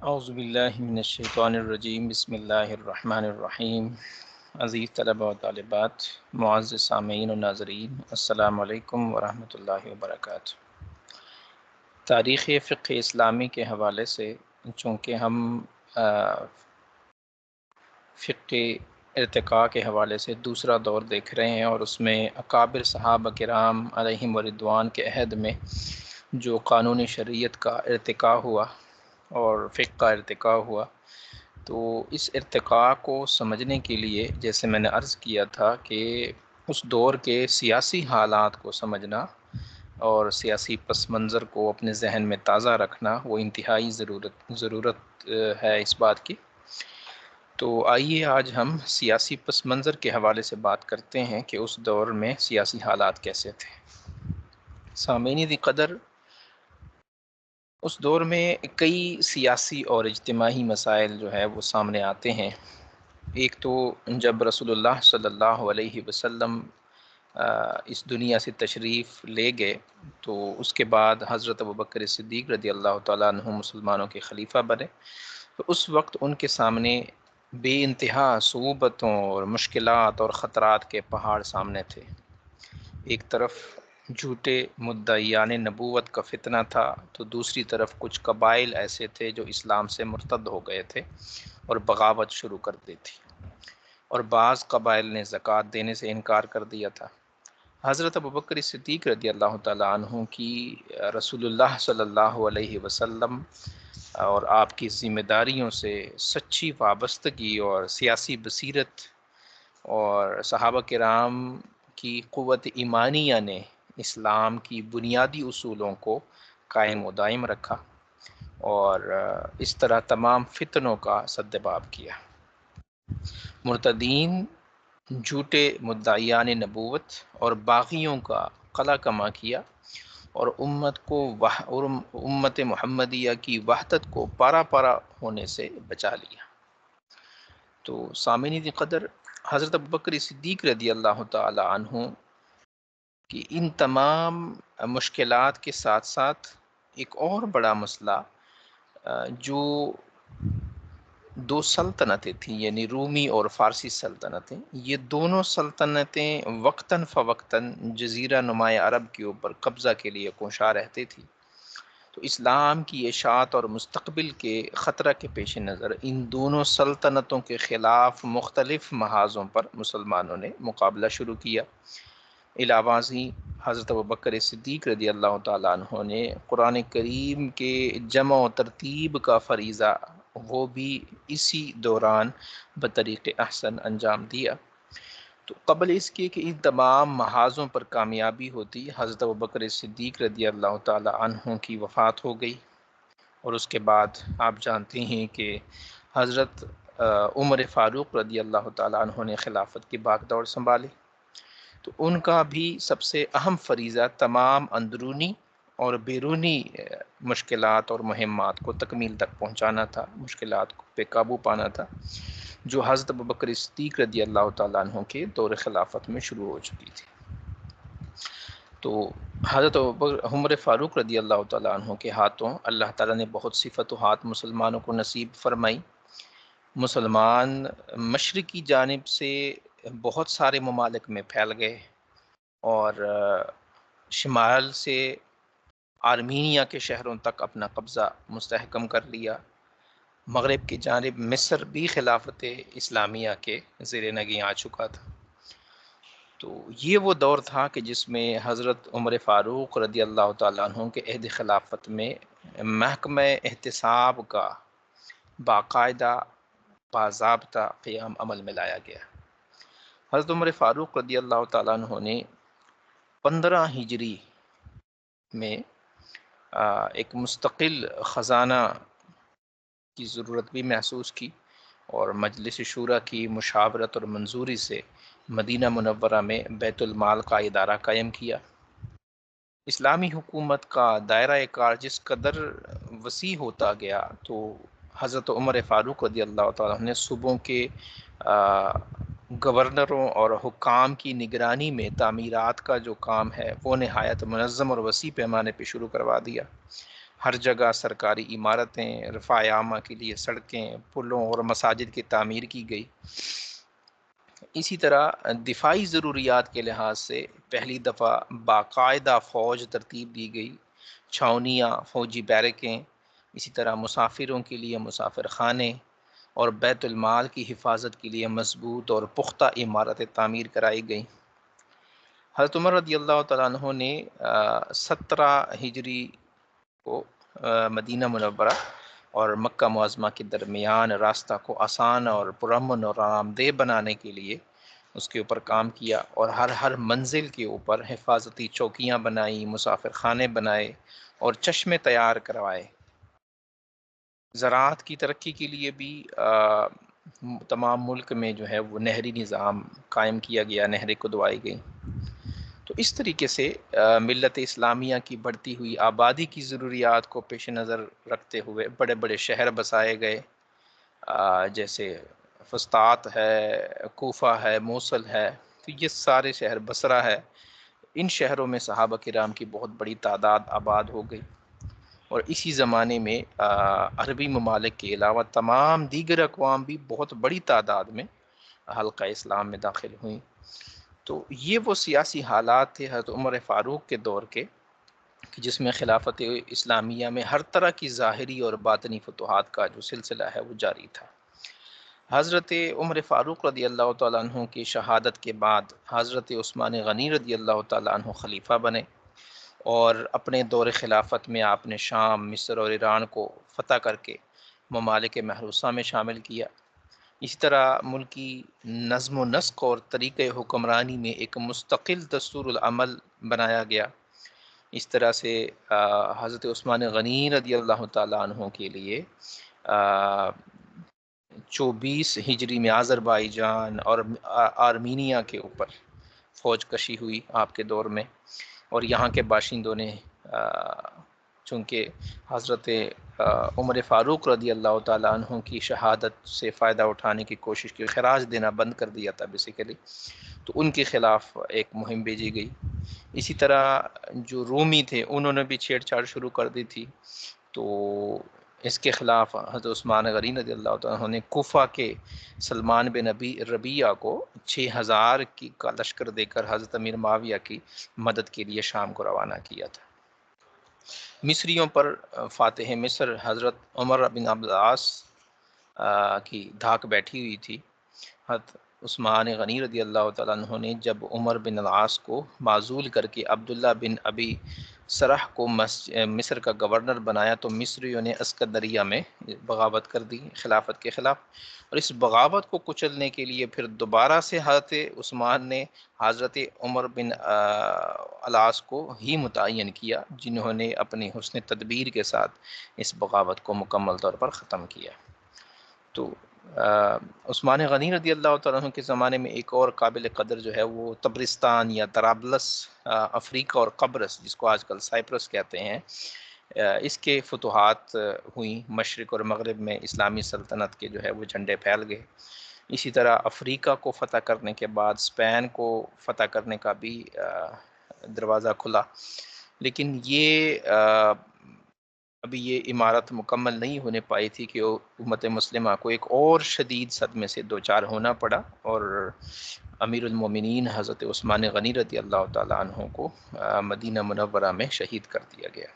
اعوذ باللہ من الشیطان الرجیم، بسم اللہ الرحمن الرحیم۔ عزیز طلبہ و طالبات، معزز سامعین و ناظرین، السلام علیکم ورحمۃ اللہ وبرکاتہ۔ تاریخ فقہ اسلامی کے حوالے سے چونکہ ہم فقہ ارتقاء کے حوالے سے دوسرا دور دیکھ رہے ہیں، اور اس میں اکابر صحابہ کرام علیہم رضوان کے عہد میں جو قانون شریعت کا ارتقاء ہوا اور فقہ کا ارتقاء ہوا، تو اس ارتقاء کو سمجھنے کے لیے جیسے میں نے عرض کیا تھا کہ اس دور کے سیاسی حالات کو سمجھنا اور سیاسی پس منظر کو اپنے ذہن میں تازہ رکھنا وہ انتہائی ضرورت ہے اس بات کی۔ تو آئیے آج ہم سیاسی پس منظر کے حوالے سے بات کرتے ہیں کہ اس دور میں سیاسی حالات کیسے تھے۔ سامعین دی قدر، اس دور میں کئی سیاسی اور اجتماعی مسائل جو ہے وہ سامنے آتے ہیں۔ ایک تو جب رسول اللہ صلی اللہ علیہ وسلم اس دنیا سے تشریف لے گئے تو اس کے بعد حضرت ابوبکر صدیق رضی اللہ تعالیٰ عنہ مسلمانوں کے خلیفہ بنے، تو اس وقت ان کے سامنے بے انتہا صعوبتوں اور مشکلات اور خطرات کے پہاڑ سامنے تھے۔ ایک طرف جھوٹے مدعیان نبوت کا فتنہ تھا، تو دوسری طرف کچھ قبائل ایسے تھے جو اسلام سے مرتد ہو گئے تھے اور بغاوت شروع کر دی تھی، اور بعض قبائل نے زکوٰۃ دینے سے انکار کر دیا تھا۔ حضرت ابوبکر صدیق رضی اللہ تعالیٰ عنہ کی رسول اللہ صلی اللہ علیہ وسلم اور آپ کی ذمہ داریوں سے سچی وابستگی اور سیاسی بصیرت اور صحابہ کرام کی قوت ایمانیہ نے اسلام کی بنیادی اصولوں کو قائم و دائم رکھا اور اس طرح تمام فتنوں کا سدباب کیا۔ مرتدین، جھوٹے مدعیان نبوت اور باغیوں کا قلع کما کیا اور امت محمدیہ کی وحدت کو پارا پارا ہونے سے بچا لیا۔ تو سامعین قدر، حضرت ابوبکر صدیق رضی اللہ تعالی عنہ کی ان تمام مشکلات کے ساتھ ساتھ ایک اور بڑا مسئلہ جو دو سلطنتیں تھیں، یعنی رومی اور فارسی سلطنتیں، یہ دونوں سلطنتیں وقتاً فوقتاً جزیرہ نماء عرب کے اوپر قبضہ کے لیے کوشاں رہتی تھی۔ تو اسلام کی اشاعت اور مستقبل کے خطرہ کے پیش نظر ان دونوں سلطنتوں کے خلاف مختلف محاذوں پر مسلمانوں نے مقابلہ شروع کیا۔ علاوہ ازیں حضرت ابوبکر صدیق رضی اللہ تعالیٰ عنہ نے قرآن کریم کے جمع و ترتیب کا فریضہ وہ بھی اسی دوران بطریق احسن انجام دیا۔ تو قبل اس کے کہ ان تمام محاذوں پر کامیابی ہوتی، حضرت ابوبکر صدیق رضی اللہ تعالی عنہ کی وفات ہو گئی، اور اس کے بعد آپ جانتے ہیں کہ حضرت عمر فاروق رضی اللہ تعالی عنہ نے خلافت کی باغ دوڑ سنبھالی۔ تو ان کا بھی سب سے اہم فریضہ تمام اندرونی اور بیرونی مشکلات اور مہمات کو تکمیل تک پہنچانا تھا، مشکلات پہ قابو پانا تھا، جو حضرت ابوبکر صدیق رضی اللہ تعالیٰ عنہ کے دور خلافت میں شروع ہو چکی تھی۔ تو حضرت عمر فاروق رضی اللہ تعالیٰ عنہ کے ہاتھوں اللہ تعالیٰ نے بہت سی فتوحات مسلمانوں کو نصیب فرمائی۔ مسلمان مشرقی جانب سے بہت سارے ممالک میں پھیل گئے، اور شمال سے آرمینیا کے شہروں تک اپنا قبضہ مستحکم کر لیا۔ مغرب کی جانب مصر بھی خلافت اسلامیہ کے زیر نگیں آ چکا تھا۔ تو یہ وہ دور تھا کہ جس میں حضرت عمر فاروق رضی اللہ تعالیٰ عنہ کے عہد خلافت میں محکمہ احتساب کا باقاعدہ باضابطہ قیام عمل میں لایا گیا۔ حضرت عمر فاروق رضی اللہ تعالیٰ عنہ نے 15 ہجری میں ایک مستقل خزانہ کی ضرورت بھی محسوس کی، اور مجلس شورا کی مشاورت اور منظوری سے مدینہ منورہ میں بیت المال کا ادارہ قائم کیا۔ اسلامی حکومت کا دائرہ کار جس قدر وسیع ہوتا گیا، تو حضرت عمر فاروق رضی اللہ تعالیٰ نے صوبوں کے گورنروں اور حکام کی نگرانی میں تعمیرات کا جو کام ہے وہ نہایت منظم اور وسیع پیمانے پہ شروع کروا دیا۔ ہر جگہ سرکاری عمارتیں، رفاع عامہ کے لیے سڑکیں، پلوں اور مساجد کی تعمیر کی گئی۔ اسی طرح دفاعی ضروریات کے لحاظ سے پہلی دفعہ باقاعدہ فوج ترتیب دی گئی، چھاونیاں، فوجی بیرکیں، اسی طرح مسافروں کے لیے مسافر خانے اور بیت المال کی حفاظت کے لیے مضبوط اور پختہ عمارتیں تعمیر کرائی گئیں۔ حضرت عمر رضی اللہ تعالیٰ عنہ نے 17 ہجری کو مدینہ منورہ اور مکہ معظمہ کے درمیان راستہ کو آسان اور پرامن اور آرام دہ بنانے کے لیے اس کے اوپر کام کیا، اور ہر منزل کے اوپر حفاظتی چوکیاں بنائیں، مسافر خانے بنائے اور چشمے تیار کروائے۔ زراعت کی ترقی کے لیے بھی تمام ملک میں جو ہے وہ نہری نظام قائم کیا گیا، نہریں کھدوائی گئیں۔ تو اس طریقے سے ملت اسلامیہ کی بڑھتی ہوئی آبادی کی ضروریات کو پیش نظر رکھتے ہوئے بڑے بڑے شہر بسائے گئے، جیسے فسطاط ہے، کوفہ ہے، موصل ہے، تو یہ سارے شہر، بصرہ ہے، ان شہروں میں صحابہ کرام کی بہت بڑی تعداد آباد ہو گئی، اور اسی زمانے میں عربی ممالک کے علاوہ تمام دیگر اقوام بھی بہت بڑی تعداد میں حلقہ اسلام میں داخل ہوئیں۔ تو یہ وہ سیاسی حالات تھے حضرت عمر فاروق کے دور کے، کہ جس میں خلافت اسلامیہ میں ہر طرح کی ظاہری اور باطنی فتوحات کا جو سلسلہ ہے وہ جاری تھا۔ حضرت عمر فاروق رضی اللہ تعالیٰ عنہ کی شہادت کے بعد حضرت عثمان غنی رضی اللہ تعالیٰ عنہ خلیفہ بنے، اور اپنے دور خلافت میں آپ نے شام، مصر اور ایران کو فتح کر کے ممالک محروسہ میں شامل کیا۔ اسی طرح ملکی نظم و نسق اور طریقۂ حکمرانی میں ایک مستقل دستور العمل بنایا گیا۔ اس طرح سے حضرت عثمان غنی رضی اللہ تعالیٰ عنہ کے لیے 24 ہجری میں آذربائیجان اور آرمینیا کے اوپر فوج کشی ہوئی آپ کے دور میں، اور یہاں کے باشندوں نے چونکہ حضرت عمر فاروق رضی اللہ تعالیٰ عنہ کی شہادت سے فائدہ اٹھانے کی کوشش کی، خراج دینا بند کر دیا تھا بیسیکلی، تو ان کے خلاف ایک مہم بھیجی گئی۔ اسی طرح جو رومی تھے انہوں نے بھی چھیڑ چھاڑ شروع کر دی تھی، تو اس کے خلاف حضرت عثمان غنی رضی اللہ تعالیٰ عنہ نے کوفہ کے سلمان بن ابی ربیعہ کو 6000 کا لشکر دے کر حضرت امیر معاویہ کی مدد کے لیے شام کو روانہ کیا تھا۔ مصریوں پر فاتح مصر حضرت عمر بن عبد العاص کی دھاک بیٹھی ہوئی تھی۔ حضرت عثمان غنی رضی اللہ تعالیٰ عنہ نے جب عمر بن العاص کو معزول کر کے عبداللہ بن ابی سرح کو مصر کا گورنر بنایا، تو مصریوں نے اسکندریہ میں بغاوت کر دی خلافت کے خلاف، اور اس بغاوت کو کچلنے کے لیے پھر دوبارہ سے حضرت عثمان نے حضرت عمر بن العاص کو ہی متعین کیا، جنہوں نے اپنی حسن تدبیر کے ساتھ اس بغاوت کو مکمل طور پر ختم کیا۔ تو عثمان غنی رضی اللہ تعالیٰ عنہ کے زمانے میں ایک اور قابل قدر جو ہے وہ تبرستان یا طرابلس، افریقہ اور قبرص، جس کو آج کل سائپرس کہتے ہیں، اس کے فتوحات ہوئیں۔ مشرق اور مغرب میں اسلامی سلطنت کے جو ہے وہ جھنڈے پھیل گئے۔ اسی طرح افریقہ کو فتح کرنے کے بعد اسپین کو فتح کرنے کا بھی دروازہ کھلا، لیکن ابھی یہ عمارت مکمل نہیں ہونے پائی تھی کہ امت مسلمہ کو ایک اور شدید صدمے سے دوچار ہونا پڑا، اور امیر المومنین حضرت عثمان غنی رضی اللہ تعالیٰ عنہ کو مدینہ منورہ میں شہید کر دیا گیا۔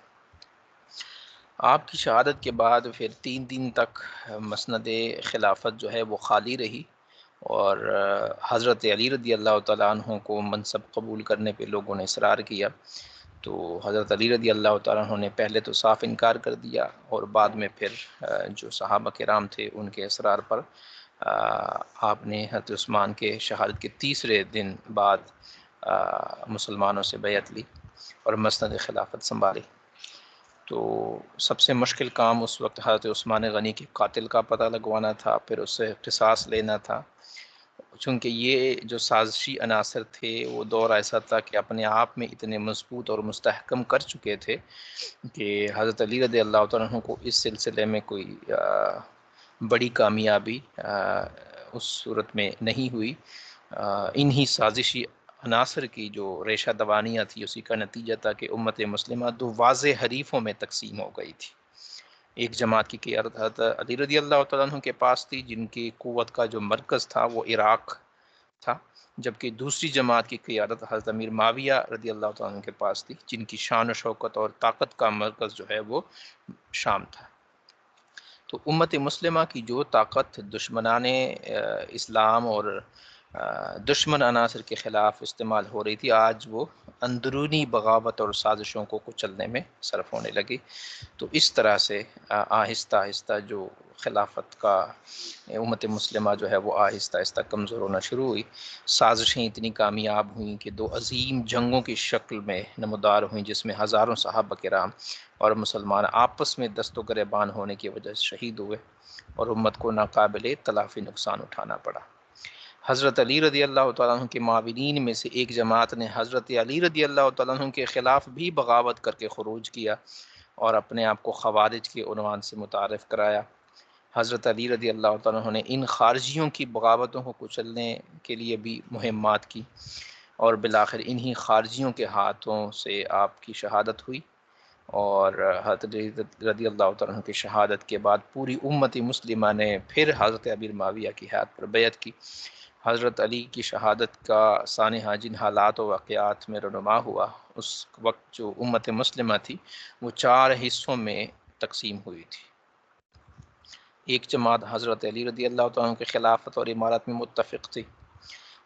آپ کی شہادت کے بعد پھر 3 دن تک مسند خلافت جو ہے وہ خالی رہی، اور حضرت علی رضی اللہ تعالیٰ عنہ کو منصب قبول کرنے پہ لوگوں نے اصرار کیا، تو حضرت علی رضی اللہ تعالیٰ عنہ نے پہلے تو صاف انکار کر دیا، اور بعد میں پھر جو صحابہ کرام تھے ان کے اصرار پر آپ نے حضرت عثمان کے شہادت کے 3 دن بعد مسلمانوں سے بیعت لی اور مسند خلافت سنبھالی۔ تو سب سے مشکل کام اس وقت حضرت عثمان غنی کے قاتل کا پتہ لگوانا تھا، پھر اس سے قصاص لینا تھا، چونکہ یہ جو سازشی عناصر تھے وہ دور ایسا تھا کہ اپنے آپ میں اتنے مضبوط اور مستحکم کر چکے تھے کہ حضرت علی رضی اللہ تعالیٰ عنہ کو اس سلسلے میں کوئی بڑی کامیابی اس صورت میں نہیں ہوئی۔ انہی سازشی عناصر کی جو ریشہ دوانیاں تھی اسی کا نتیجہ تھا کہ امت مسلمہ دو واضح حریفوں میں تقسیم ہو گئی تھی۔ ایک جماعت کی قیادت حضرت علی رضی اللہ تعالیٰ عنہ کے پاس تھی، جن کی قوت کا جو مرکز تھا وہ عراق تھا، جبکہ دوسری جماعت کی قیادت حضرت امیر معاویہ رضی اللہ تعالیٰ عنہ کے پاس تھی، جن کی شان و شوکت اور طاقت کا مرکز جو ہے وہ شام تھا۔ تو امت مسلمہ کی جو طاقت دشمنان اسلام اور دشمن عناصر کے خلاف استعمال ہو رہی تھی، آج وہ اندرونی بغاوت اور سازشوں کو کچلنے میں صرف ہونے لگی۔ تو اس طرح سے آہستہ آہستہ جو خلافت کا امت مسلمہ جو ہے وہ آہستہ آہستہ کمزور ہونا شروع ہوئی۔ سازشیں اتنی کامیاب ہوئیں کہ دو عظیم جنگوں کی شکل میں نمودار ہوئیں، جس میں ہزاروں صحابہ کرام اور مسلمان آپس میں دست و گریبان ہونے کی وجہ سے شہید ہوئے اور امت کو ناقابل تلافی نقصان اٹھانا پڑا۔ حضرت علی رضی اللہ تعالیٰ عنہ کے معاونین میں سے ایک جماعت نے حضرت علی رضی اللہ تعالیٰ عنہ کے خلاف بھی بغاوت کر کے خروج کیا اور اپنے آپ کو خوارج کے عنوان سے متعارف کرایا۔ حضرت علی رضی اللہ تعالیٰ عنہ نے ان خارجیوں کی بغاوتوں کو کچلنے کے لیے بھی مہمات کی اور بالآخر انہی خارجیوں کے ہاتھوں سے آپ کی شہادت ہوئی، اور حضرت علی رضی اللہ تعالیٰ عنہ کی شہادت کے بعد پوری امت مسلمہ نے پھر حضرت امیر معاویہ کی حیات پر بیعت کی۔ حضرت علی کی شہادت کا سانحہ جن حالات و واقعات میں رونما ہوا، اس وقت جو امت مسلمہ تھی وہ 4 حصوں میں تقسیم ہوئی تھی۔ ایک جماعت حضرت علی رضی اللہ تعالیٰ عنہ کے خلافت اور امارت میں متفق تھی،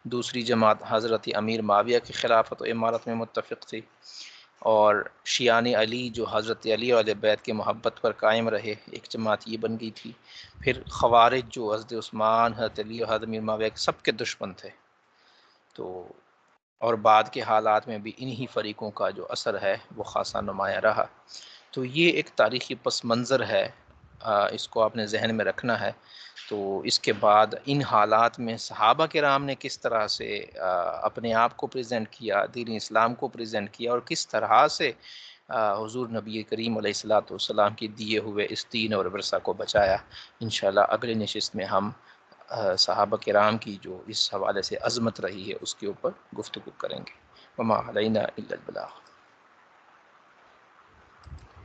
دوسری جماعت حضرت امیر معاویہ کی خلافت و امارت میں متفق تھی، اور شیعان علی جو حضرت علی علیہ بیت کے محبت پر قائم رہے، ایک جماعت یہ بن گئی تھی۔ پھر خوارج جو حضرت عثمان، حضرت علی اور حضرت امیر معاویہ سب کے دشمن تھے، تو اور بعد کے حالات میں بھی انہی فریقوں کا جو اثر ہے وہ خاصا نمایاں رہا۔ تو یہ ایک تاریخی پس منظر ہے، اس کو آپ نے ذہن میں رکھنا ہے۔ تو اس کے بعد ان حالات میں صحابہ کرام نے کس طرح سے اپنے آپ کو پریزنٹ کیا، دین اسلام کو پریزنٹ کیا، اور کس طرح سے حضور نبی کریم علیہ الصلوۃ والسلام کی دیے ہوئے اس دین اور ورثہ کو بچایا۔ انشاءاللہ اگلے نشست میں ہم صحابہ کرام کی جو اس حوالے سے عظمت رہی ہے اس کے اوپر گفتگو کریں گے۔ وما علینا الا البلاغ۔